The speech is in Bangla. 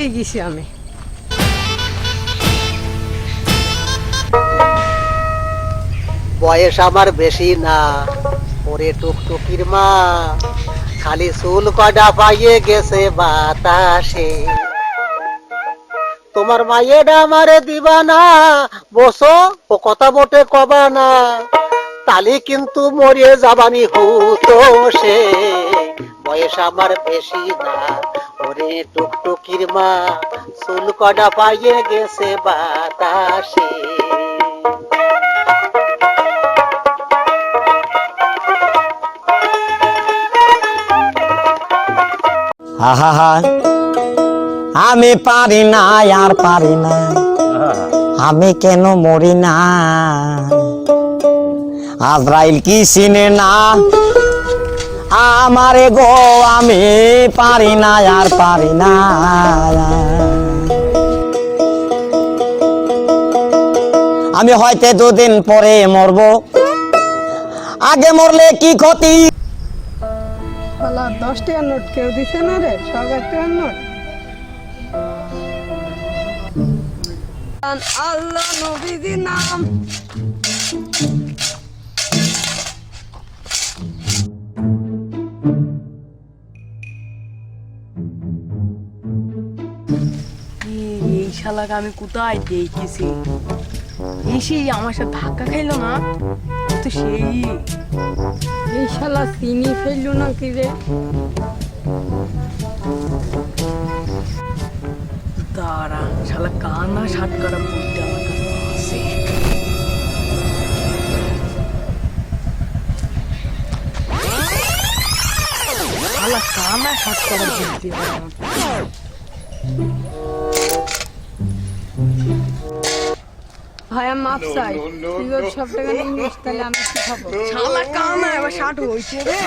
হয়ে গেছি আমি। বয়স আমার বেশি না, ওরে টুকটুকির মা, খালি চুল কয়টা পাইয়ে গেছে বাতাসে। তোমার মাইয়েটা আমারে দিবা না, বসো ও কথা মোটে কবা না, তালি কিন্তু মরিয়ে যাবানি হতো সে। বয়স আমার বেশি না, ওরে টুকটুকির মা, চুল কয়টা পাইয়ে গেছে বাতাসে। আহা, আমি পারি না আর পারি না, আমি কেন মরি না। আজরাইল কি চিনে না আমারে গো, আমি পারি না আর পারি না। আমি হয়তো দুদিন পরে মরবো, আগে মরলে কি ক্ষতি। 10 টাকার নোট কেউ দিছে না রে, সব 1 টাকার নোট। আল্লাহ নবীজি নাম। এই শালাকে আমি কোথায় দেখেছি, এসে আমার সাথে ধাক্কা খাইলো না তো সেই। এই শালা চিনি ফেললু না কি রে? তারা শালা কানা শার্ট করা বুদ্ধি আমার কাছে আছে। শালা কানা শার্ট করা বুদ্ধি ভাই আমি মাপ চাই, তুই ওর সব টাকা নিয়ে নিস, তাহলে আমি কি খাবো? শালা কানা এবার শার্ট হয়েছে রে।